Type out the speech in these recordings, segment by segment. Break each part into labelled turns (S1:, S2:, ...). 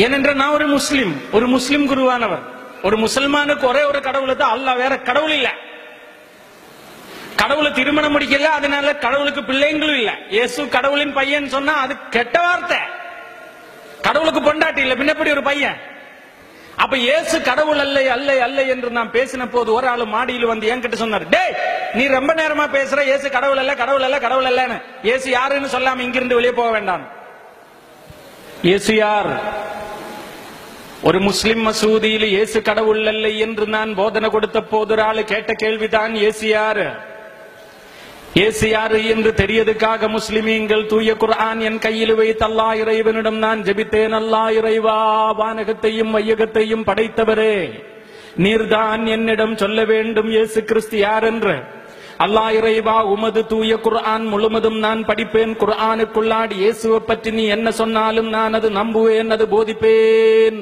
S1: ஏனென்றால் நான் ஒரு முஸ்லிம் குருவானவர். ஒரு முசல்மானுக்கு ஒரே ஒரு கடவுளை தான் அல்லாஹ், வேற கடவுள் இல்ல. கடவுளை திருமணம் முடிக்கல, அதனால கடவுளுக்கு பிள்ளைங்களும் இல்ல. இயேசு கடவுளின் பையன் சொன்னா அது கெட்ட வார்த்தை. கடவுளுக்கு பொண்டாட்டி இல்ல, பின்னப்படி ஒரு பையன். அப்ப இயேசு கடவுள் அல்ல அல்ல அல்ல என்று நான் பேசின போது ஒரு ஆளு மாடியில் வந்து என்கிட்ட சொன்னார், டேய் நீ ரொம்ப நேரமா பேசுற, இயேசு கடவுள் அல்ல கடவுள் அல்ல கடவுள் அல்லன்னு. இயேசு யாருன்னு சொல்லாம இங்கிருந்து வெளியே போக வேண்டாம். இயேசு யார்? ஒரு முஸ்லிம் மசூதியில் இயேசு கடவுள் அல்ல என்று நான் போதனை கொடுத்த போது ஒரு ஆளு கேட்ட கேள்விதான், இயேசு யாரு? இயேசு யாரு என்று தெரியதுக்காக முஸ்லிமீங்கள் தூய குர்ஆன் என் கையில் வைத்து அல்லாஹ் இறைவனிடம் நான் ஜெபித்தேன். அல்லாஹ் இறைவா, வானகத்தையும் வையகத்தையும் படைத்தவரே, நீர்தான் என்னிடம் சொல்ல வேண்டும் இயேசு கிறிஸ்து யார் என்று. அல்லாஹ் இறைவா, உமது தூய குர்ஆன் முழுவதும் நான் படிப்பேன். குர்ஆனுக்குள்ளாடி இயேசுவை பற்றி நீ என்ன சொன்னாலும் நான் அது நம்புவேன், அது போதிப்பேன்.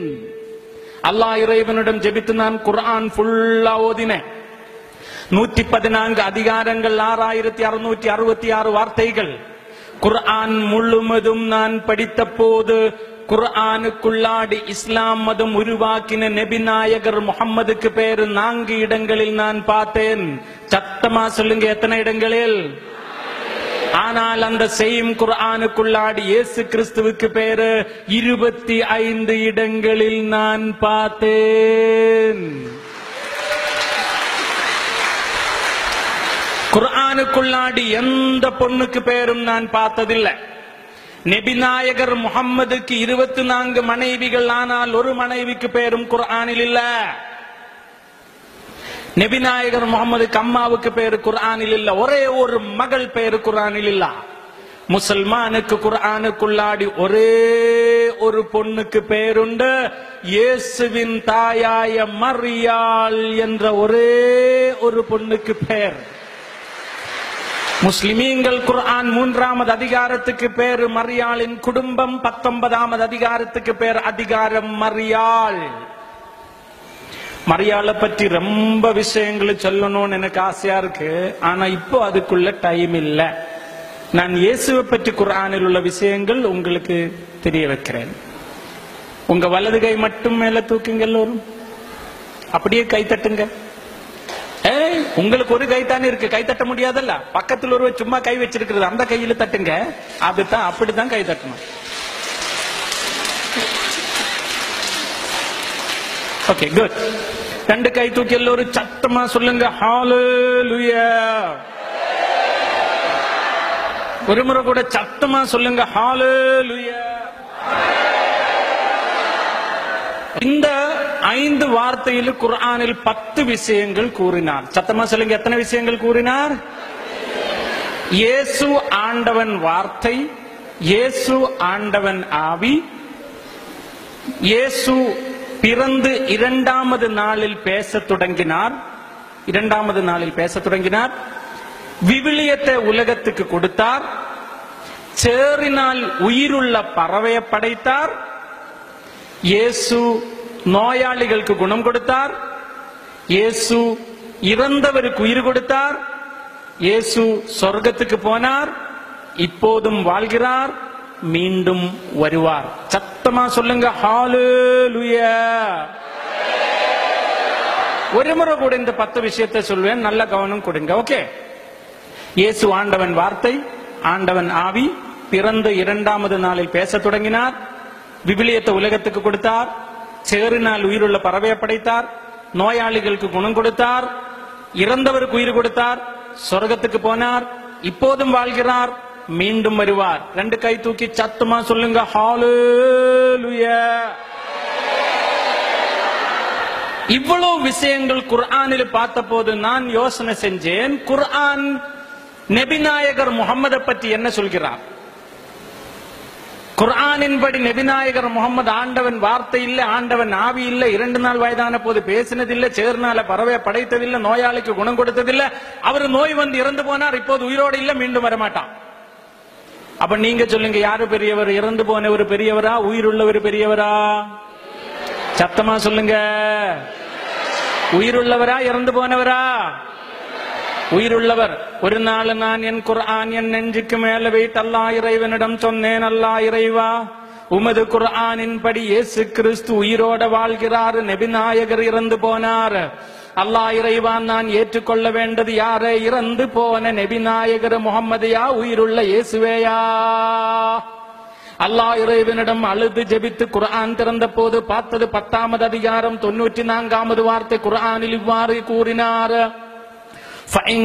S1: அல்லாஹ் இறைவனிடம் ஜெபித்து நான் குர்ஆன் ஃபுல்லா ஓதினேன். 114 அதிகாரங்கள், 6666 வார்த்தைகள். குர்ஆன் முழுவதும் நான் படித்த போது குர்ஆனுக்குள்ளாடி இஸ்லாம் மதம் உருவாக்கின நபி நாயகர் முஹம்மதுக்கு பேரு 4 இடங்களில் நான் பார்த்தேன். சத்தமா சொல்லுங்க, எத்தனை இடங்களில்? ஆனால் அந்த செய்யும் குர்ஆனுக்குள்ளாடி இயேசு கிறிஸ்துவுக்கு பேரு 25 இடங்களில் நான் பார்த்தேன். குர்ஆனுக்குள்ளாடி எந்த பொண்ணுக்கு பேரும் நான் பார்த்ததில்லை. நபிநாயகர் முஹம்மதுக்கு 24 மனைவிகள், ஆனால் ஒரு மனைவிக்கு பேரும் குர்ஆனில் இல்ல. நபிநாயகர் முஹம்மதுக்கு அம்மாவுக்கு பேரு குர்ஆனில் இல்ல. ஒரே ஒரு மகள் பேரு குர்ஆனில் இல்ல. முசல்மானுக்கு குர்ஆனுக்குள்ளாடி ஒரே ஒரு பொண்ணுக்கு பேருண்டு, இயேசுவின் தாயாய மரியாள் என்ற ஒரே ஒரு பொண்ணுக்கு பேர். முஸ்லிமீங்கள் குர்ஆன் 3வது அதிகாரத்துக்கு பேரு மரியாளின் குடும்பம், 19வது அதிகாரத்துக்கு பேர் அதிகாரம் மரியாள். மரியாளை பற்றி ரொம்ப விஷயங்களை சொல்லணும்னு எனக்கு ஆசையா இருக்கு, ஆனா இப்போ அதுக்குள்ள டைம் இல்ல. நான் இயேசுவை பற்றி குர்ஆனில் உள்ள விஷயங்கள் உங்களுக்கு தெரிய வைக்கிறேன். உங்க வலது கை மட்டும் மேல தூக்குங்க, எல்லோரும் அப்படியே கை தட்டுங்க. உங்களுக்கு ஒரு கை தானே இருக்கு, கை தட்ட முடியாதல்ல. பக்கத்தில் ஒரு சும்மா கை வச்சிருக்கிறது, அந்த கையில தட்டுங்க. அதுதான், அப்படித்தான் கை தட்டணும். Okay, good. 2 கை தூக்கி எல்லோரும் சத்தமா சொல்லுங்க, ஹalleluya. ஒரு முறை கூட சத்தமா சொல்லுங்க, ஹalleluya. இந்த 5 வார்த்தையில் குர்ஆனில் 10 விஷயங்கள் கூறினார். சத்தமா சொல்லுங்க, எத்தனை விஷயங்கள் கூறினார்? இயேசு ஆண்டவன் வார்த்தை, இயேசு ஆண்டவன் ஆவி, இயேசு பிறந்து 2வது நாளில் பேசத் தொடங்கினார். 2வது நாளில் பேசத் தொடங்கினார். விவிலியத்தை உலகத்துக்கு கொடுத்தார். சேறினால் உயிருள்ள பறவையை படைத்தார். இயேசு நோயாளிகளுக்கு குணம் கொடுத்தார். இயேசு இறந்தவருக்கு உயிர் கொடுத்தார். இயேசு சொர்க்கத்துக்கு போனார், இப்போதும் வாழ்கிறார், மீண்டும் வருவார். சத்தமா சொல்லுங்க, ஹalleluya. ஒரு முறை கூட இந்த 10 விஷயத்தை சொல்வேன், நல்ல கவனம் கொடுங்க. ஓகே. இயேசு ஆண்டவன் வார்த்தை, ஆண்டவன் ஆவி, பிறந்த 2வது நாளில் பேசத் தொடங்கினார். விவிலியத்தை உலகத்துக்கு கொடுத்தார். சேறினால் உயிருள்ள பறவையை படைத்தார். நோயாளிகளுக்கு குணம் கொடுத்தார். இறந்தவருக்கு உயிர் கொடுத்தார். சொர்க்கத்துக்கு போனார், இப்போதும் வாழ்கிறார், மீண்டும் வருவார். 2 கை தூக்கி சத்தமா சொல்லுங்க, ஹalleluya. இவ்வளவு விஷயங்கள் குர்ஆனில் பார்த்த போது நான் யோசனை செஞ்சேன், குர்ஆன் நபிநாயகர் முஹம்மதை பற்றி என்ன சொல்கிறார்? குர்ஆனின்படி நபிநாயகர் முஹம்மது ஆண்டவன் வார்த்தை இல்ல, ஆண்டவன் ஆவி இல்ல, 2 நாள் வயதான போது பேசினதில்லை, சேர்னால பறவை படைத்ததில்லை, நோயாளிக்கு குணம் கொடுத்ததில்லை, அவர் நோய் வந்து இறந்து போனார், இப்போது உயிரோடு இல்ல, மீண்டும் வரமாட்டான். அப்ப நீங்க சொல்லுங்க, யாரு பெரியவர்? இறந்து போனவர் பெரியவரா, உயிருள்ளவர் பெரியவரா? சத்தமா சொல்லுங்க, உயிருள்ளவரா இறந்து போனவரா? உயிருள்ளவர். ஒரு நாள் நான் என் குர்ஆன் என் நெஞ்சுக்கு மேல வைத்து அல்லாஹ் இறைவனிடம் சொன்னேன், அல்லாஹ் இறைவா, உமது குர்ஆனின் படி இயேசு கிறிஸ்து உயிரோட வாழ்கிறார், நபிநாயகர் இறந்து போனார். அல்லாஹ் இறைவான், நான் ஏற்றுக்கொள்ள வேண்டது யாரே? இறந்து போன நபிநாயகர் முகம்மதையா, உயிருள்ள இயேசுவேயா? அல்லாஹ் இறைவனிடம் அழுது ஜெபித்து குர்ஆன் திறந்த போது பார்த்தது 10வது அதிகாரம் 94வது வார்த்தை. குர்ஆனில் இவ்வாறு கூறினார்: فَإِن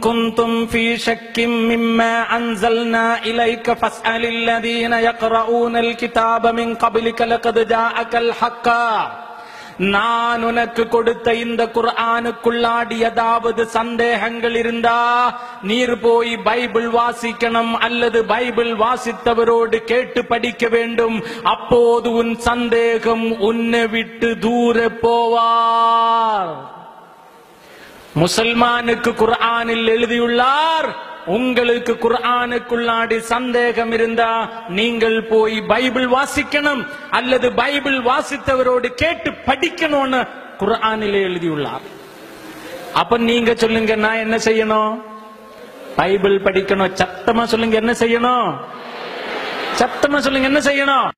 S1: كُنتُمْ فِي شَكٍّ مِّمَّا أَنزَلْنَا إِلَيْكَ فَاسْأَلِ الَّذِينَ يَقْرَؤُونَ الْكِتَابَ مِن قَبْلِكَ لَقَدْ جَاءَكَ الْحَقُّ. நான் உனக்கு கொடுத்த இந்த குர்ஆனுக்குள்ளாடி ஏதாவது சந்தேகங்கள் இருந்தா நீர் போய் பைபிள் வாசிக்கணும், அல்லது பைபிள் வாசித்தவரோடு கேட்டு படிக்க வேண்டும். அப்போது உன் சந்தேகம் உன்னை விட்டு தூர போவார். முசல்மானுக்கு குர்ஆனில் எழுதியுள்ளார், உங்களுக்கு குர்ஆனுக்குள்ளாடி சந்தேகம் இருந்தா நீங்கள் போய் பைபிள் வாசிக்கணும், அல்லது பைபிள் வாசித்தவரோடு கேட்டு படிக்கணும்னு குர்ஆனிலே எழுதியுள்ளார். அப்ப நீங்க சொல்லுங்க, நான் என்ன செய்யணும்? பைபிள் படிக்கணும். சத்தமா சொல்லுங்க, என்ன செய்யணும்? சத்தமா சொல்லுங்க, என்ன செய்யணும்?